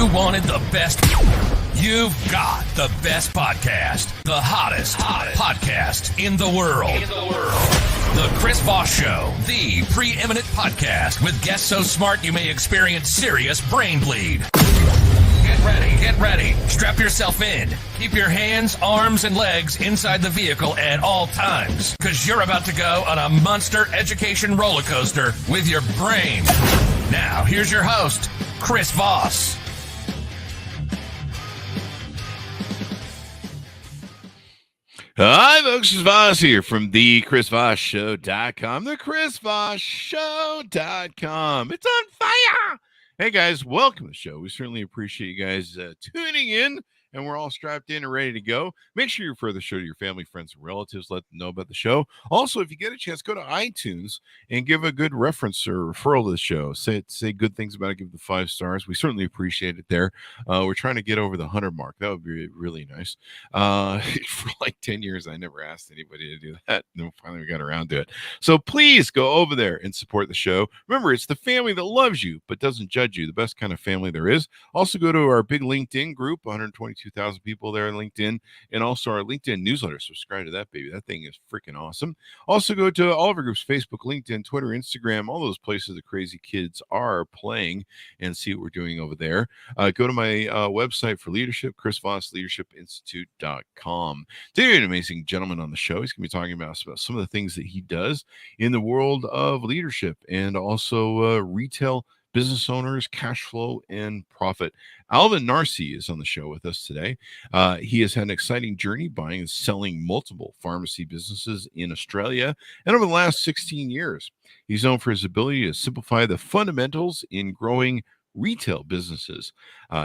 You wanted the best. You've got the best podcast, the hottest podcast in the world. The Chris Voss Show, the preeminent podcast with guests so smart you may experience serious brain bleed. Get ready. Strap yourself in. Keep your hands, arms, and legs inside the vehicle at all times, because you're about to go on a monster education roller coaster with your brain. Now, here's your host, Chris Voss. Hi, folks. Chris Voss here from the ChrisVossShow.com. The ChrisVossShow.com. It's on fire. Hey, guys, welcome to the show. We certainly appreciate you guys tuning in, and we're all strapped in and ready to go. Make sure you refer the show to your family, friends, and relatives. Let them know about the show. Also, if you get a chance, go to iTunes and give a good reference or referral to the show. Say good things about it. Give it the 5 stars. We certainly appreciate it there. We're trying to get over the 100 mark. That would be really nice. For like 10 years, I never asked anybody to do that. And then finally we got around to it. So please go over there and support the show. Remember, it's the family that loves you but doesn't judge you. The best kind of family there is. Also, go to our big LinkedIn group, 122,000 people there on LinkedIn, and also our LinkedIn newsletter. Subscribe to that, baby. That thing is freaking awesome. Also, go to all of our groups, Facebook, LinkedIn, Twitter, Instagram, all those places the crazy kids are playing, and see what we're doing over there. Go to my website for leadership, Chris Voss, leadershipinstitute.com. Today, an amazing gentleman on the show. He's going to be talking about some of the things that he does in the world of leadership and also retail business owners, cash flow, and profit. Alvin Narsey is on the show with us today. He has had an exciting journey buying and selling multiple pharmacy businesses in Australia. And over the last 16 years, he's known for his ability to simplify the fundamentals in growing retail businesses.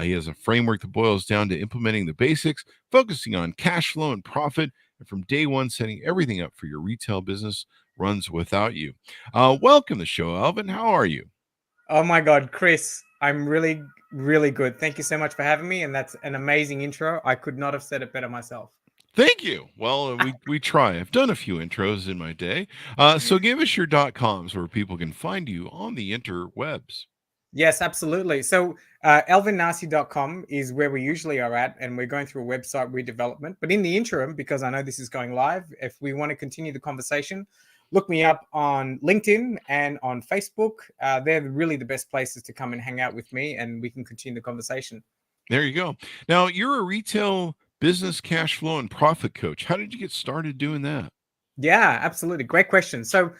He has a framework that boils down to implementing the basics, focusing on cash flow and profit, and from day one, setting everything up for your retail business runs without you. Welcome to the show, Alvin. How are you? Oh my God, Chris, I'm really, really good. Thank you so much for having me. And that's an amazing intro. I could not have said it better myself. Thank you. Well, we try. I've done a few intros in my day. So give us your .coms where people can find you on the interwebs. Yes, absolutely. So alvinnarsey.com is where we usually are at, and we're going through a website redevelopment. But in the interim, because I know this is going live, if we want to continue the conversation, look me up on LinkedIn and on Facebook. They're really the best places to come and hang out with me, and we can continue the conversation. There you go. Now, you're a retail business cash flow and profit coach. How did you get started doing that? Yeah, absolutely. Great question. So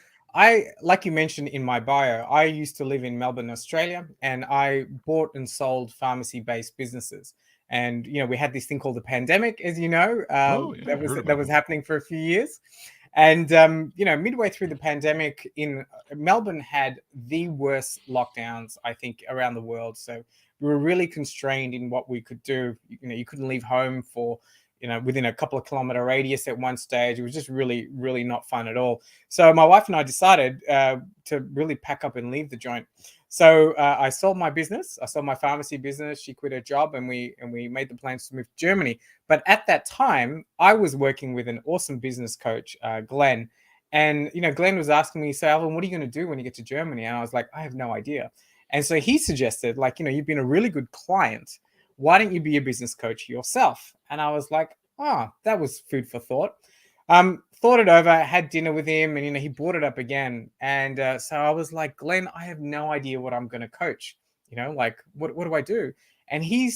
like you mentioned in my bio, I used to live in Melbourne, Australia, and I bought and sold pharmacy-based businesses. And, we had this thing called the pandemic, as you know, that was happening for a few years. And, midway through the pandemic in Melbourne had the worst lockdowns, I think, around the world. So we were really constrained in what we could do. You couldn't leave home for, within a couple of kilometer radius at one stage. It was just really, really not fun at all. So my wife and I decided to really pack up and leave the joint. So I sold my business. I sold my pharmacy business. She quit her job, and we made the plans to move to Germany. But at that time, I was working with an awesome business coach, Glenn. And, Glenn was asking me, so Alvin, what are you going to do when you get to Germany? And I was like, I have no idea. And so he suggested, you've been a really good client. Why don't you be a business coach yourself? And I was like, that was food for thought. Thought it over, had dinner with him, and, he brought it up again. And so I was like, Glenn, I have no idea what I'm going to coach. What do I do? And he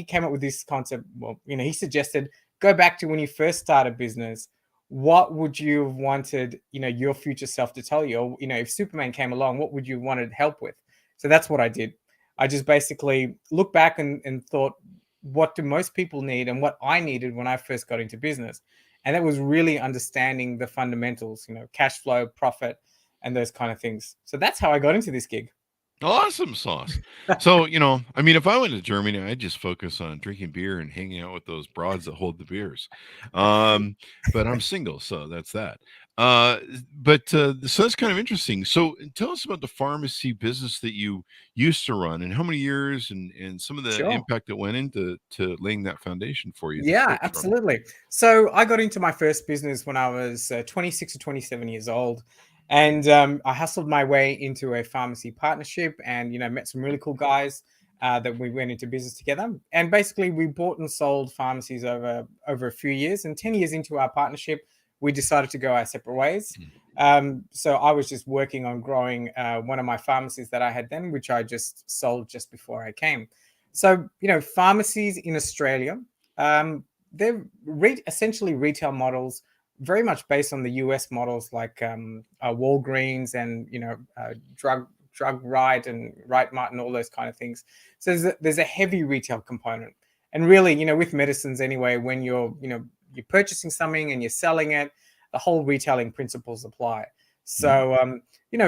came up with this concept. Well, he suggested, go back to when you first started business. What would you have wanted, your future self to tell you? Or, if Superman came along, what would you have wanted help with? So that's what I did. I just basically looked back and thought, what do most people need and what I needed when I first got into business? And that was really understanding the fundamentals, cash flow, profit, and those kind of things. So that's how I got into this gig. Awesome sauce. So, if I went to Germany, I'd just focus on drinking beer and hanging out with those broads that hold the beers. But I'm single, so that's that. So that's kind of interesting. So tell us about the pharmacy business that you used to run and how many years and some of the impact that went into laying that foundation for you. Yeah, absolutely. So I got into my first business when I was 26 or 27 years old. And I hustled my way into a pharmacy partnership and, met some really cool guys. that we went into business together. And basically, we bought and sold pharmacies over a few years. And 10 years into our partnership, we decided to go our separate ways. So I was just working on growing one of my pharmacies that I had then, which I just sold just before I came. So, pharmacies in Australia, they're essentially retail models, very much based on the US models like Walgreens and, Drug Right and Right Mart and all those kind of things. So there's a heavy retail component. And really, with medicines anyway, when you're purchasing something and you're selling it, the whole retailing principles apply. So,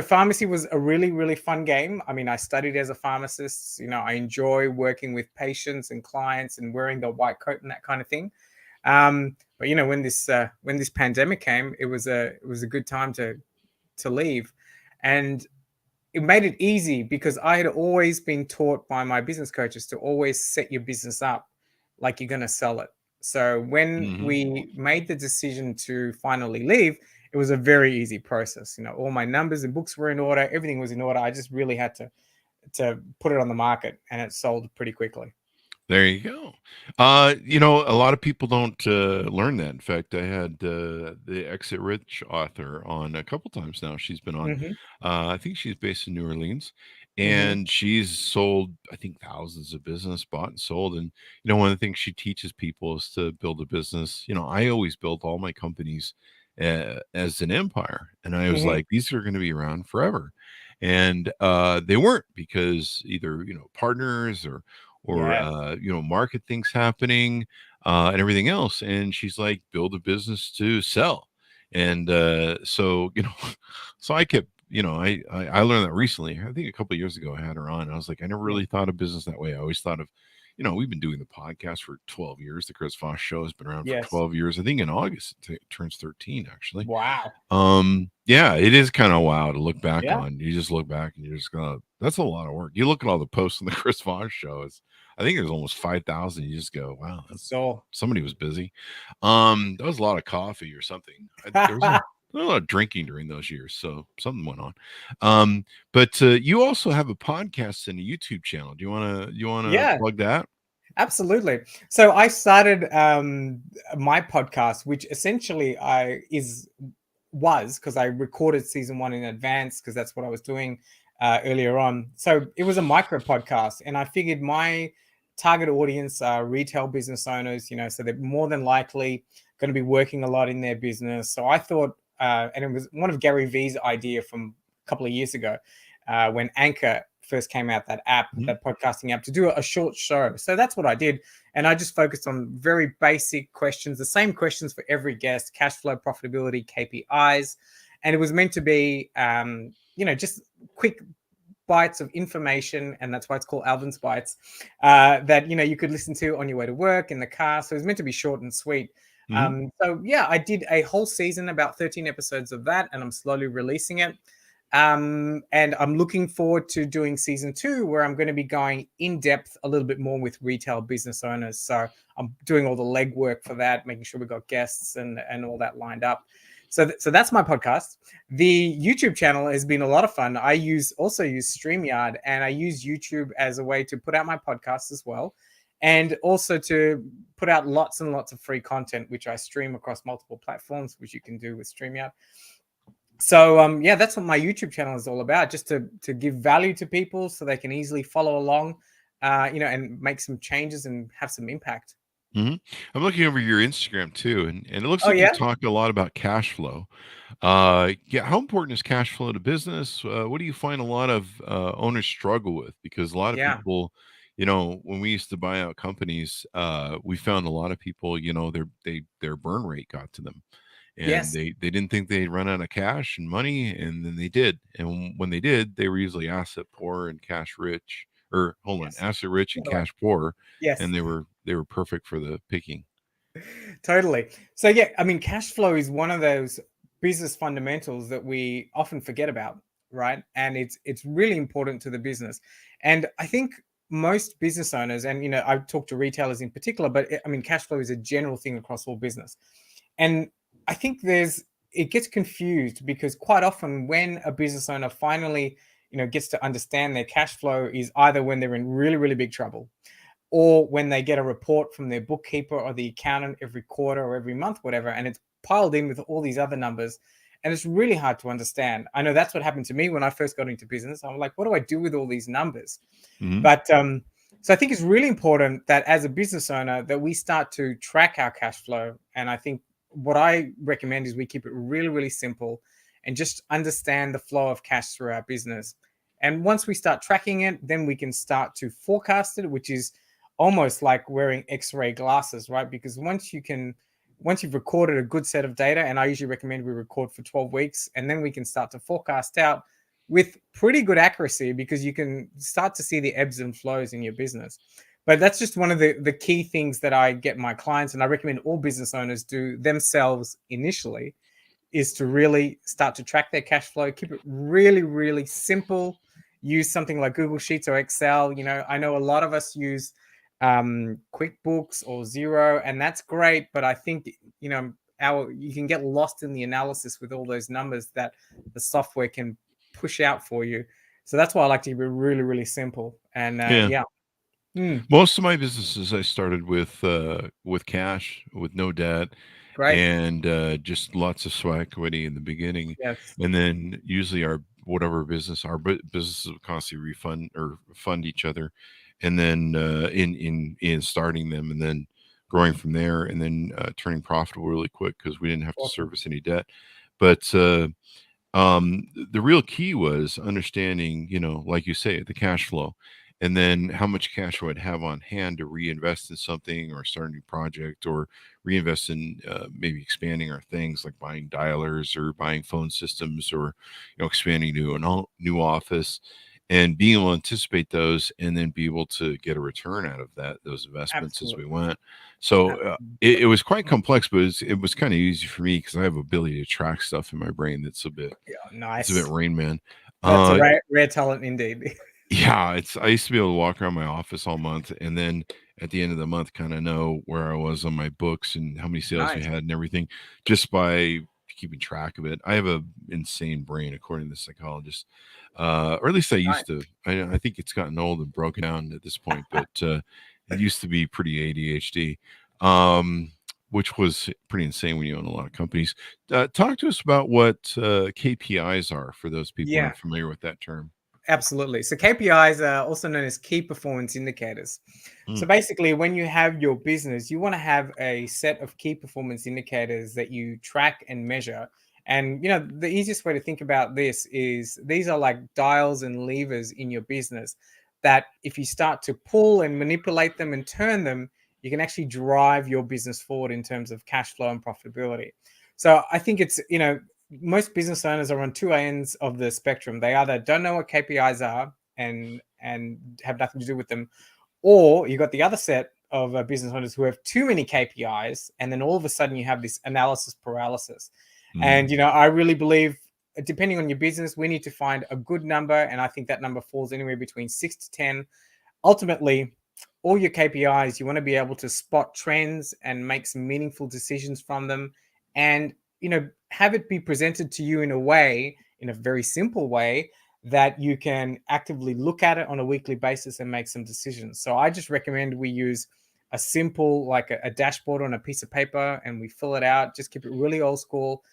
pharmacy was a really, really fun game. I mean, I studied as a pharmacist. I enjoy working with patients and clients and wearing the white coat and that kind of thing. But when this pandemic came, it was a good time to leave, and it made it easy because I had always been taught by my business coaches to always set your business up like you're going to sell it. So when we made the decision to finally leave, it was a very easy process. All my numbers and books were in order. Everything was in order. I just really had to put it on the market, and it sold pretty quickly. There you go. A lot of people don't learn that. In fact, I had the Exit Rich author on a couple times now. She's been on. I think she's based in New Orleans, and she's sold, I think, thousands of business, bought and sold. And one of the things she teaches people is to build a business. I always built all my companies as an empire, and I was like, these are going to be around forever, and they weren't, because either partners or market things happening and everything else. And she's like, build a business to sell. And so I kept, I learned that recently. I think a couple of years ago I had her on. I was like, I never really thought of business that way. I always thought of, we've been doing the podcast for 12 years. The Chris Voss Show has been around for 12 years. I think in August it turns 13, actually. Wow. Yeah, it is kind of wild to look back on. You just look back and you're just gonna, that's a lot of work. You look at all the posts on the Chris Voss Show. I think there's almost 5,000. You just go, wow, somebody was busy. That was a lot of coffee or something. There was a lot of drinking during those years, so something went on. But you also have a podcast and a YouTube channel. Do you want to plug that? Absolutely. So I started my podcast, which essentially was because I recorded season 1 in advance, because that's what I was doing earlier on. So it was a micro podcast, and I figured my target audience are retail business owners, so they're more than likely going to be working a lot in their business. So I thought, and it was one of Gary Vee's idea from a couple of years ago when Anchor first came out, that app, that podcasting app, to do a short show. So that's what I did. And I just focused on very basic questions, the same questions for every guest: cash flow, profitability, KPIs. And it was meant to be, just quick bites of information, and that's why it's called Alvin's Bites, that you could listen to on your way to work, in the car. So it was meant to be short and sweet. So yeah, I did a whole season, about 13 episodes of that, and I'm slowly releasing it. And I'm looking forward to doing season 2, where I'm going to be going in depth a little bit more with retail business owners. So I'm doing all the legwork for that, making sure we've got guests and all that lined up. So that's my podcast. The YouTube channel has been a lot of fun. I also use StreamYard, and I use YouTube as a way to put out my podcasts as well, and also to put out lots and lots of free content, which I stream across multiple platforms, which you can do with StreamYard. So that's what my YouTube channel is all about, just to give value to people so they can easily follow along, and make some changes and have some impact. I'm looking over your Instagram too, and it looks like you talk a lot about cash flow. How important is cash flow to business? What do you find a lot of owners struggle with? Because a lot of people, when we used to buy out companies, we found a lot of people, their burn rate got to them. And they didn't think they'd run out of cash and money, and then they did. And when they did, they were usually asset poor and cash rich, or asset rich and cash poor. Yes. And they were perfect for the picking. Totally. So yeah, I mean, cash flow is one of those business fundamentals that we often forget about, right? And it's really important to the business. And I think most business owners, and I've talked to retailers in particular, but I mean, cash flow is a general thing across all business. And I think it gets confused, because quite often when a business owner finally gets to understand their cash flow is either when they're in really, really big trouble, or when they get a report from their bookkeeper or the accountant every quarter or every month, whatever, and it's piled in with all these other numbers. And it's really hard to understand. I know that's what happened to me when I first got into business. I'm like, what do I do with all these numbers? Mhm. But so I think it's really important that as a business owner that we start to track our cash flow. And I think what I recommend is we keep it really, really simple and just understand the flow of cash through our business. And once we start tracking it, then we can start to forecast it, which is almost like wearing X-ray glasses, right? Because once you've recorded a good set of data, and I usually recommend we record for 12 weeks, and then we can start to forecast out with pretty good accuracy, because you can start to see the ebbs and flows in your business. But that's just one of the key things that I get my clients, and I recommend all business owners do themselves initially, is to really start to track their cash flow, keep it really, really simple. Use something like Google Sheets or Excel. I know a lot of us use QuickBooks or Xero, and that's great. But I think, you can get lost in the analysis with all those numbers that the software can push out for you. So that's why I like to keep it really, really simple. And Yeah. Mm, Most of my businesses I started with cash, with no debt, great. and just lots of sweat equity in the beginning, Yes. and then usually our businesses will constantly refund or fund each other, and then in starting them, and then growing from there, and then turning profitable really quick because we didn't have to Awesome. service any debt. But the real key was understanding, like you say, the cash flow, and then how much cash I'd have on hand to reinvest in something or start a new project, or reinvest in maybe expanding our things like buying dialers or buying phone systems, or expanding to a new office, and being able to anticipate those and then be able to get a return out of those investments as we Absolutely. went. So Absolutely. it was quite complex, but it was kind of easy for me because I have ability to track stuff in my brain that's a bit Yeah, it's a bit nice. Rain Man. That's a Uh, rare talent indeed. yeah, I used to be able to walk around my office all month, and then at the end of the month, kind of know where I was on my books and how many sales we Nice. had and everything, just by keeping track of it. I have a insane brain, according to the psychologist, or at least I used Nice. to. I think it's gotten old and broken down at this point, but it used to be pretty ADHD. Which was pretty insane when you own a lot of companies. Talk to us about what KPIs are for those people who Yeah. aren't familiar with that term. Absolutely. So KPIs are also known as key performance indicators. So Mm, basically, when you have your business, you want to have a set of key performance indicators that you track and measure. And the easiest way to think about this is these are like dials and levers in your business that if you start to pull and manipulate them and turn them, you can actually drive your business forward in terms of cash flow and profitability. So I think it's, most business owners are on two ends of the spectrum. They either don't know what KPIs are and have nothing to do with them, or you got the other set of business owners who have too many KPIs, and then all of a sudden you have this analysis paralysis. And mm, I really believe, depending on your business, we need to find a good number, and I think that number falls anywhere between 6 to 10. Ultimately, all your KPIs, you want to be able to spot trends and make some meaningful decisions from them, and have it be presented to you in a way, in a very simple way, that you can actively look at it on a weekly basis and make some decisions. So I just recommend we use a simple, like a dashboard on a piece of paper, and we fill it out. Just keep it really old school.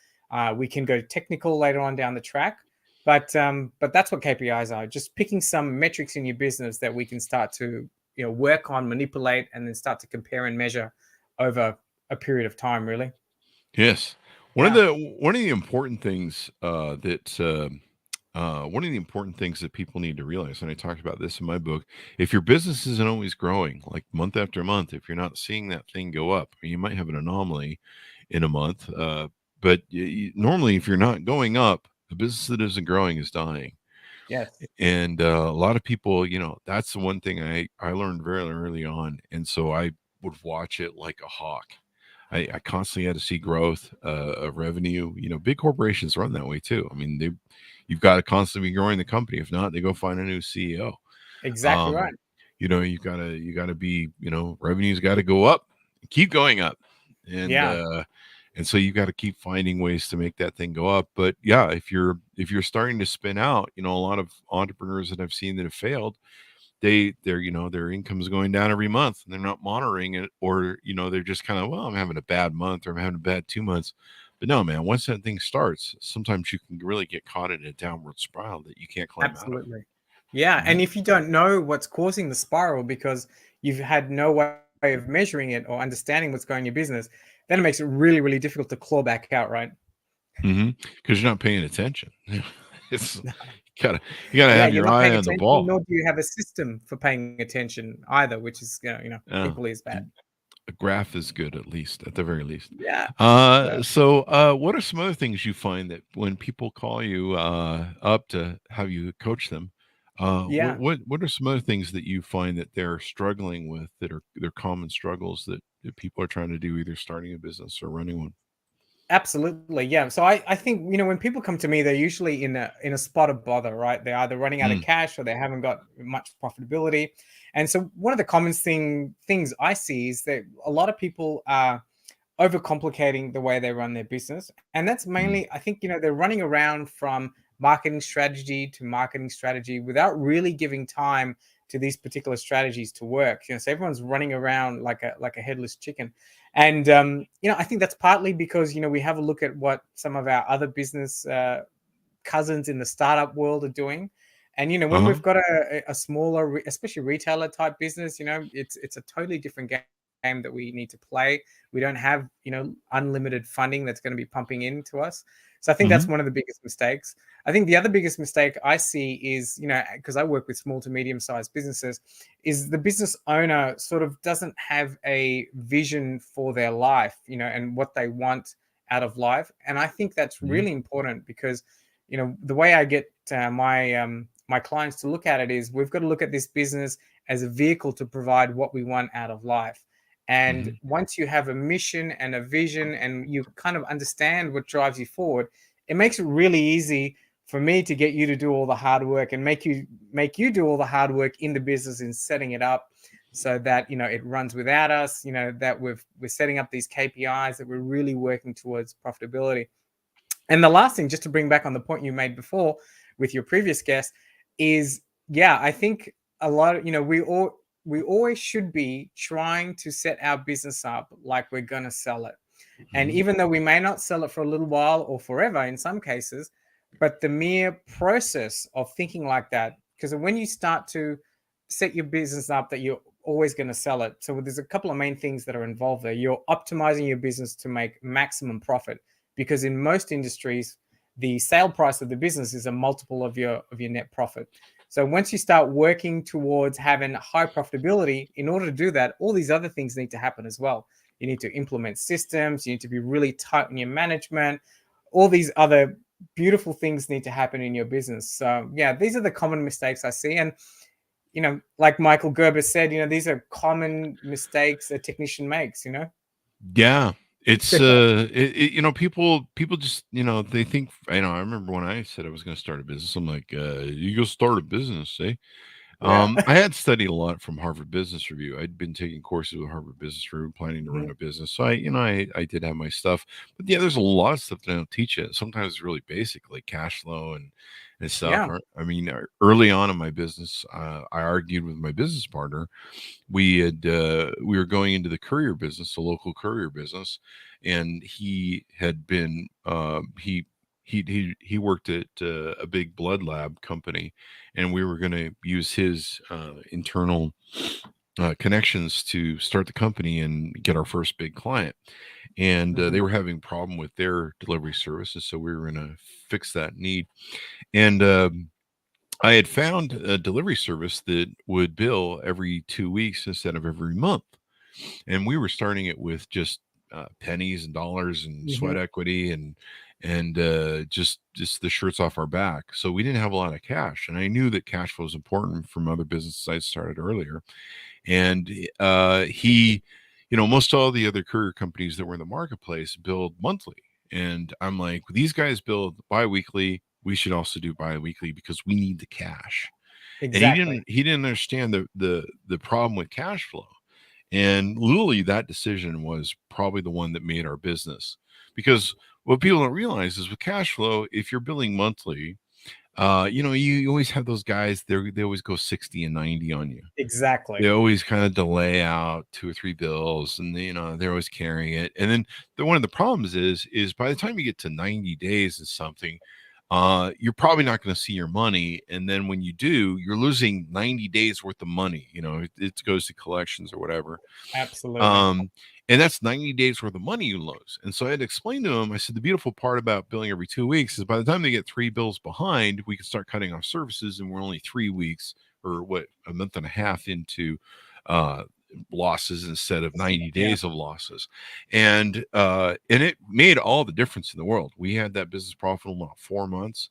We can go technical later on down the track, but that's what KPIs are. Just picking some metrics in your business that we can start to work on, manipulate, and then start to compare and measure over a period of time. Really, yes. yeah, One of the important things one of the important things that people need to realize, and I talked about this in my book, if your business isn't always growing, like month after month, if you're not seeing that thing go up, you might have an anomaly in a month. But normally, if you're not going up, a business that isn't growing is dying. yes, And a lot of people, that's the one thing I learned very early on, and so I would watch it like a hawk. I constantly had to see growth of revenue. Big corporations run that way too. I mean, you've got to constantly be growing the company. If not, they go find a new CEO. exactly Um, right. you gotta be, revenue's got to go up, keep going up, and Yeah, And so you got to keep finding ways to make that thing go up. But yeah, if you're starting to spin out, a lot of entrepreneurs that I've seen that have failed, their income is going down every month and they're not monitoring it, or they're just kind of, well, I'm having a bad month or I'm having a bad 2 months. But no, man, once that thing starts, sometimes you can really get caught in a downward spiral that you can't climb out of. Absolutely. Yeah. And if you don't know what's causing the spiral because you've had no way of measuring it or understanding what's going in your business, then it makes it really, really difficult to claw back out, right? Because you're not paying attention. It's you gotta have You're your not eye paying on the attention, ball. nor do you have a system for paying attention either, which is Yeah. equally as bad. A graph is good, at the very least. Yeah. So what are some other things you find that when people call you up to have you coach them? Yeah. What are some other things that you find that they're struggling with, that are their common struggles that people are trying to do, either starting a business or running one? Absolutely. Yeah. So I think, when people come to me, they're usually in a spot of bother, right? They're either running out of cash or they haven't got much profitability. And so one of the common things I see is that a lot of people are overcomplicating the way they run their business. And that's mainly, I think, they're running around from marketing strategy to marketing strategy without really giving time to these particular strategies to work. So everyone's running around like a headless chicken. And I think that's partly because we have a look at what some of our other business cousins in the startup world are doing. And when we've got a smaller, especially retailer type business, it's a totally different game that we need to play. We don't have unlimited funding that's going to be pumping into us. So I think that's one of the biggest mistakes. I think the other biggest mistake I see is, because I work with small to medium sized businesses, is the business owner sort of doesn't have a vision for their life, and what they want out of life. And I think that's really important because, the way I get my clients to look at it is, we've got to look at this business as a vehicle to provide what we want out of life. And once you have a mission and a vision and you kind of understand what drives you forward, it makes it really easy for me to get you to do all the hard work and make you do all the hard work in the business in setting it up so that, it runs without us, that we're setting up these KPIs, that we're really working towards profitability. And the last thing, just to bring back on the point you made before with your previous guest, is, I think a lot of, we always should be trying to set our business up like we're going to sell it. And even though we may not sell it for a little while or forever in some cases, but the mere process of thinking like that, because when you start to set your business up that you're always going to sell it. So there's a couple of main things that are involved there. You're optimizing your business to make maximum profit, because in most industries, the sale price of the business is a multiple of your net profit. So once you start working towards having high profitability, in order to do that, all these other things need to happen as well. You need to implement systems. You need to be really tight in your management. All these other beautiful things need to happen in your business. So these are the common mistakes I see. And, like Michael Gerber said, these are common mistakes a technician makes, Yeah. It's people just, they think, I remember when I said I was going to start a business, I'm like, you go start a business, eh? I had studied a lot from Harvard Business Review. I'd been taking courses with Harvard Business Review, planning to run a business. So I did have my stuff, but there's a lot of stuff that I don't teach it. Sometimes it's really basic, like cash flow and stuff. I mean, early on in my business, I argued with my business partner. We were going into the courier business, the local courier business, and he had been he worked at a big blood lab company, and we were going to use his internal connections to start the company and get our first big client. And they were having a problem with their delivery services, so we were going to fix that need. And I had found a delivery service that would bill every 2 weeks instead of every month. And we were starting it with just pennies and dollars and sweat equity and just the shirts off our back. So we didn't have a lot of cash. And I knew that cash flow was important from other businesses I started earlier. And he, most all the other courier companies that were in the marketplace billed monthly. And I'm like, these guys bill biweekly. We should also do biweekly because we need the cash. Exactly. And he didn't understand the problem with cash flow. And literally that decision was probably the one that made our business, because what people don't realize is with cash flow, if you're billing monthly, you always have those guys, they always go 60 and 90 on you. Exactly. They always kind of delay out 2 or 3 bills, and they're always carrying it. And then one of the problems is by the time you get to 90 days and something, you're probably not going to see your money. And then when you do, you're losing 90 days worth of money. It goes to collections or whatever. Absolutely. And that's 90 days worth of money you lose. And so I had to explain to them, I said, the beautiful part about billing every 2 weeks is by the time they get 3 bills behind, we can start cutting off services, and we're only 3 weeks or a month and a half into losses instead of 90 days of losses. And it made all the difference in the world. We had that business profitable in about 4 months.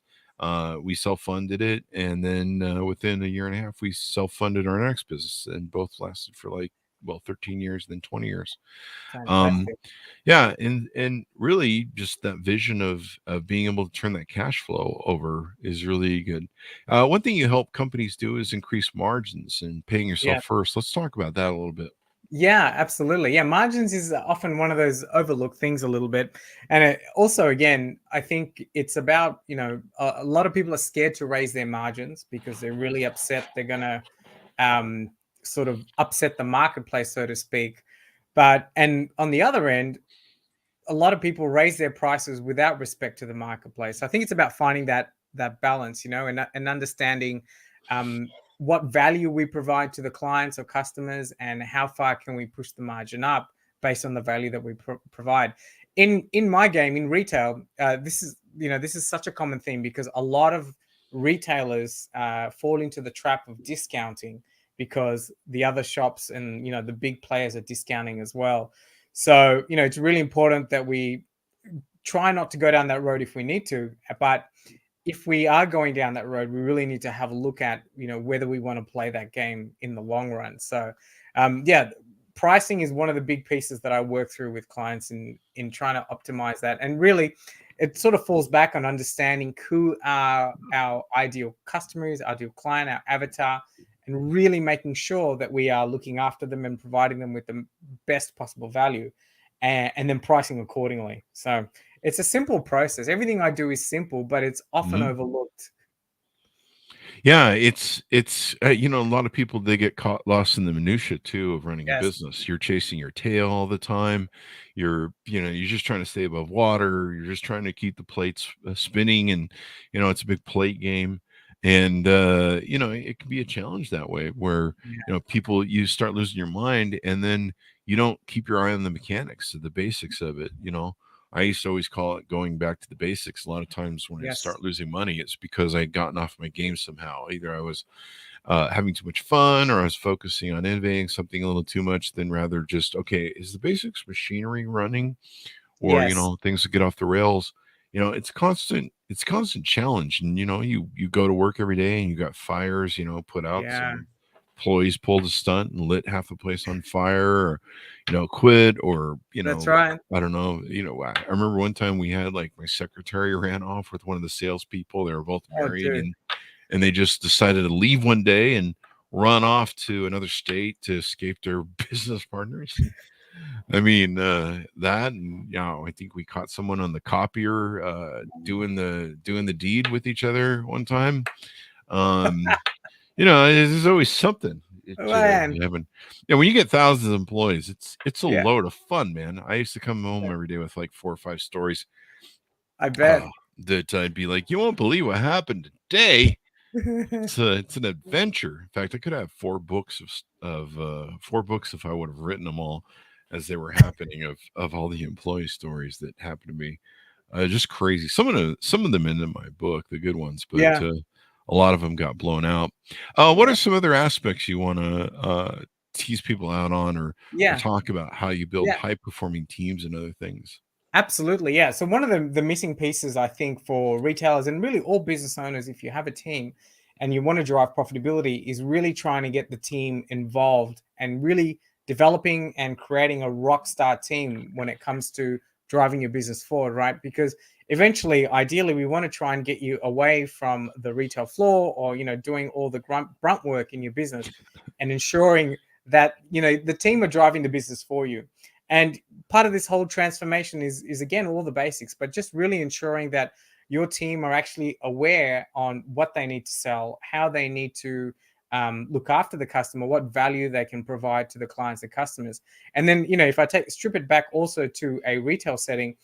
We self-funded it, and then within a year and a half, we self-funded our next business, and both lasted for 13 years, then 20 years. Fantastic. Yeah, and really just that vision of being able to turn that cash flow over is really good. One thing you help companies do is increase margins and paying yourself first. Let's talk about that a little bit. Yeah, absolutely. Yeah, margins is often one of those overlooked things a little bit. And it also, again, I think it's about, a lot of people are scared to raise their margins because they're really upset they're going to sort of upset the marketplace, so to speak. And on the other end, a lot of people raise their prices without respect to the marketplace. I think it's about finding that balance, and understanding what value we provide to the clients or customers, and how far can we push the margin up based on the value that we provide. In my game, in retail, this is such a common theme because a lot of retailers fall into the trap of discounting because the other shops and the big players are discounting as well. So it's really important that we try not to go down that road if we need to, but if we are going down that road, we really need to have a look at whether we want to play that game in the long run. So pricing is one of the big pieces that I work through with clients in trying to optimize that. And really, it sort of falls back on understanding who our ideal customer is, our ideal client, our avatar, and really making sure that we are looking after them and providing them with the best possible value, and then pricing accordingly. So it's a simple process. Everything I do is simple, but it's often overlooked. Yeah, it's a lot of people, they get lost in the minutia too of running a business. You're chasing your tail all the time. You're just trying to stay above water. You're just trying to keep the plates spinning, and it's a big plate game. And it can be a challenge that way where you start losing your mind, and then you don't keep your eye on the mechanics of the basics of it. I used to always call it going back to the basics. A lot of times when I start losing money, it's because I'd gotten off my game somehow. Either I was having too much fun, or I was focusing on innovating something a little too much, than rather just, okay, is the basics machinery running, or things that get off the rails. It's constant challenge. And you go to work every day and you got fires, put out, some employees pulled a stunt and lit half the place on fire, or quit, or That's right. I don't know. I remember one time we had, my secretary ran off with one of the salespeople. They were both married, and they just decided to leave one day and run off to another state to escape their business partners. I mean, that, and I think we caught someone on the copier doing the deed with each other one time. There's always something. When you get thousands of employees, it's a load of fun, man. I used to come home every day with 4 or 5 stories. I bet that I'd be like, you won't believe what happened today. It's an adventure. In fact, I could have 4 books of 4 books if I would have written them all as they were happening, of all the employee stories that happened to me. Just crazy. Some of them in my book, the good ones, but a lot of them got blown out. What are some other aspects you want to tease people out on, or talk about how you build high performing teams and other things? Absolutely. Yeah. So one of the missing pieces, I think, for retailers and really all business owners, if you have a team and you want to drive profitability, is really trying to get the team involved and really developing and creating a rock star team when it comes to driving your business forward, right? Because eventually, ideally, we want to try and get you away from the retail floor, or doing all the grunt work in your business, and ensuring that the team are driving the business for you. And part of this whole transformation is again all the basics, but just really ensuring that your team are actually aware on what they need to sell, how they need to look after the customer, what value they can provide to the clients and customers. And then, if I strip it back also to a retail setting,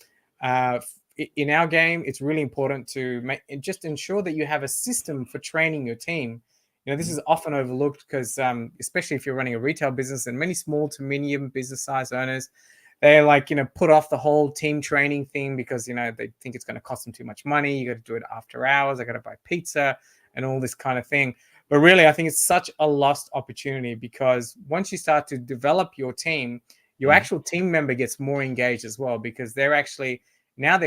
in our game, it's really important to just ensure that you have a system for training your team. This is often overlooked because, especially if you're running a retail business, and many small to medium business size owners, they put off the whole team training thing because, they think it's going to cost them too much money. You got to do it after hours. I got to buy pizza and all this kind of thing. But really, I think it's such a lost opportunity, because once you start to develop your team, your actual team member gets more engaged as well, because they're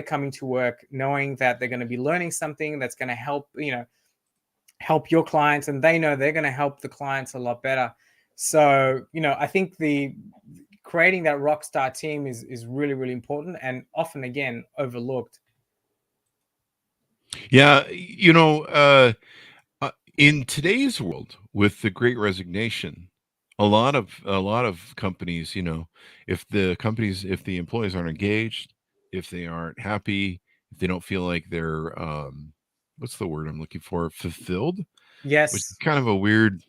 coming to work knowing that they're going to be learning something that's going to help your clients, and they know they're going to help the clients a lot better. So, I think creating that rock star team is really, really important, and often, again, overlooked. Yeah. In today's world, with the Great Resignation, a lot of companies, if the employees aren't engaged, if they aren't happy, if they don't feel like they're what's the word I'm looking for, fulfilled, Yes. which is kind of a weird,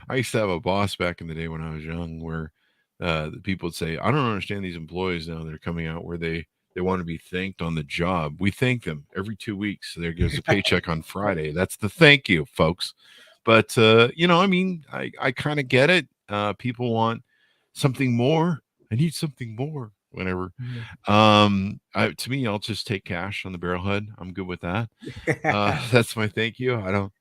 I used to have a boss back in the day when I was young, where the people would say, I don't understand these employees now that are coming out where they want to be thanked on the job. We thank them every 2 weeks. So there goes a paycheck on Friday. That's the thank you, folks. But, I kind of get it. People want something more. I need something more, whatever. To me, I'll just take cash on the barrelhead. I'm good with that. That's my thank you. I don't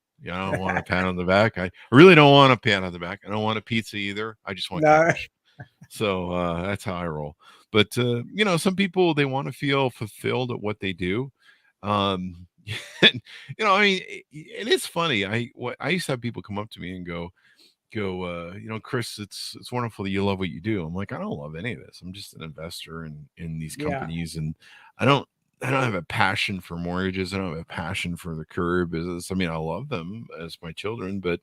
want a pat on the back. I really don't want a pat on the back. I don't want a pizza either. I just want cash. So that's how I roll. But some people, they want to feel fulfilled at what they do. And, it is funny. I used to have people come up to me and go, Chris, it's wonderful that you love what you do. I'm like, I don't love any of this. I'm just an investor in these companies, and I don't have a passion for mortgages. I don't have a passion for the courier business. I mean, I love them as my children, but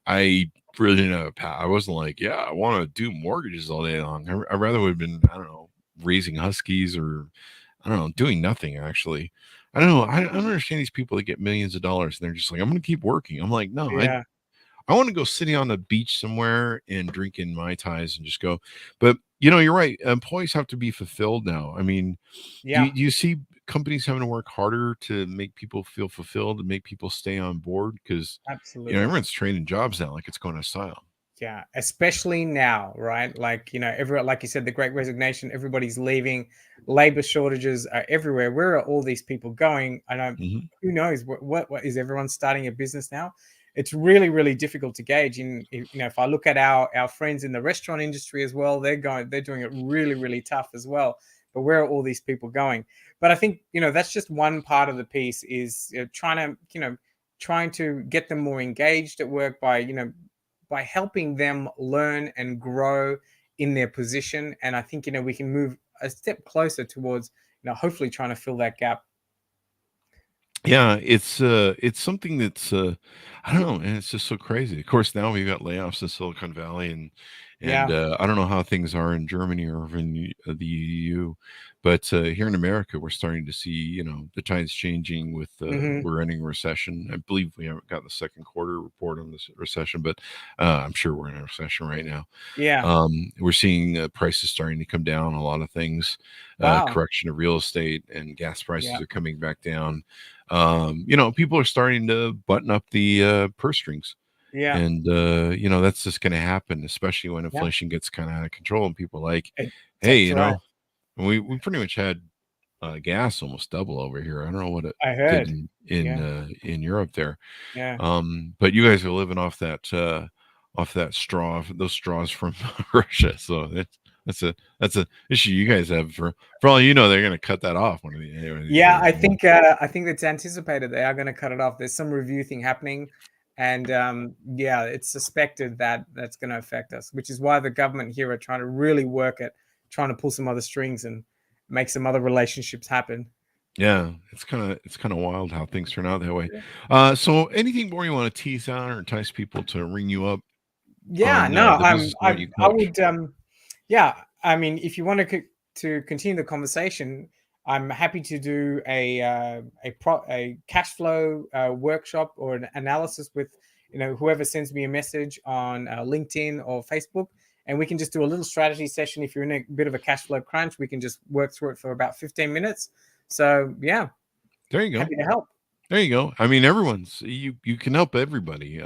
I really didn't have I wasn't like, I want to do mortgages all day long. I rather would have been, I don't know, raising huskies, or I don't know, doing nothing. Actually, I don't know. I don't understand these people that get millions of dollars and they're just like, I'm going to keep working. I'm like, no, I want to go sitting on the beach somewhere and drinking Mai Tais and just go. But you're right. Employees have to be fulfilled now. I mean, do you see companies having to work harder to make people feel fulfilled and make people stay on board? Because absolutely, everyone's trading jobs now like it's going out of style. Yeah, especially now, right? Like, like you said, the Great Resignation, everybody's leaving, labor shortages are everywhere. Where are all these people going? I know, who knows what is everyone starting a business now? It's really, really difficult to gauge. If I look at our friends in the restaurant industry as well, they're doing it really, really tough as well. But where are all these people going? But I think, that's just one part of the piece, is trying to get them more engaged at work by helping them learn and grow in their position. And I think, we can move a step closer towards, hopefully trying to fill that gap. Yeah, it's something that's I don't know, and it's just so crazy. Of course, now we've got layoffs in Silicon Valley, and I don't know how things are in Germany or in the EU, but here in America, we're starting to see the tides changing. With we're entering a recession. I believe we haven't got the second quarter report on this recession, but I'm sure we're in a recession right now. We're seeing prices starting to come down. A lot of things, correction of real estate, and gas prices are coming back down. People are starting to button up the purse strings. And that's just going to happen, especially when inflation gets kind of out of control, and people are like, hey, we pretty much had gas almost double over here. I don't know what it did in Europe there. But you guys are living off that those straws from Russia. So that's a issue you guys have. For all they're going to cut that off one of these. I think it's anticipated they are going to cut it off. There's some review thing happening, and it's suspected that that's going to affect us, which is why the government here are trying to really work at trying to pull some other strings and make some other relationships happen. Yeah, it's kind of wild how things turn out that way. So anything more you want to tease out or entice people to ring you up? I would. I mean, if you want to continue the conversation, I'm happy to do a cash flow workshop or an analysis with whoever sends me a message on LinkedIn or Facebook, and we can just do a little strategy session. If you're in a bit of a cash flow crunch, we can just work through it for about 15 minutes. So yeah, there you go. Happy to help. There you go. I mean, you can help everybody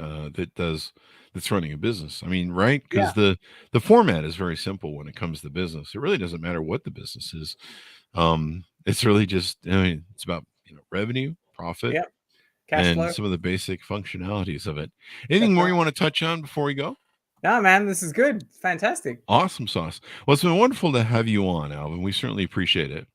that's running a business. I mean, right? Because the format is very simple when it comes to business. It really doesn't matter what the business is. It's really just, it's about revenue, profit, cash and flow, some of the basic functionalities of it. Anything more you want to touch on before we go? No, man, this is good. Fantastic. Awesome sauce. Well, it's been wonderful to have you on, Alvin. We certainly appreciate it.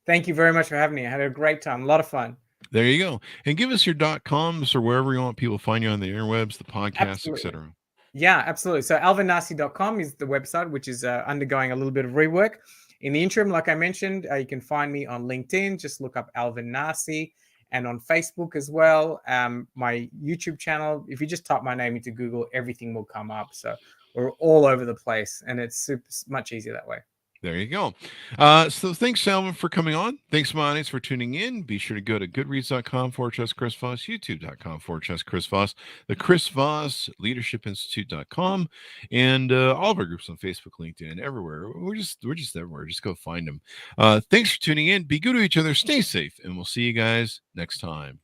Thank you very much for having me. I had a great time. A lot of fun. There you go. And give us your .coms or wherever you want people to find you on the interwebs, the podcast, etc. Yeah, absolutely. So alvinnarsey.com is the website, which is undergoing a little bit of rework. In the interim, like I mentioned, you can find me on LinkedIn. Just look up Alvin Narsey, and on Facebook as well. My YouTube channel, if you just type my name into Google, everything will come up. So we're all over the place, and it's much easier that way. There you go. So thanks, Alvin, for coming on. Thanks, my audience, for tuning in. Be sure to go to goodreads.com/Chris Voss, youtube.com/Chris Voss, the Chris Voss Leadership Institute.com, and all of our groups on Facebook, LinkedIn, and everywhere. We're just everywhere. Just go find them. Thanks for tuning in. Be good to each other. Stay safe, and we'll see you guys next time.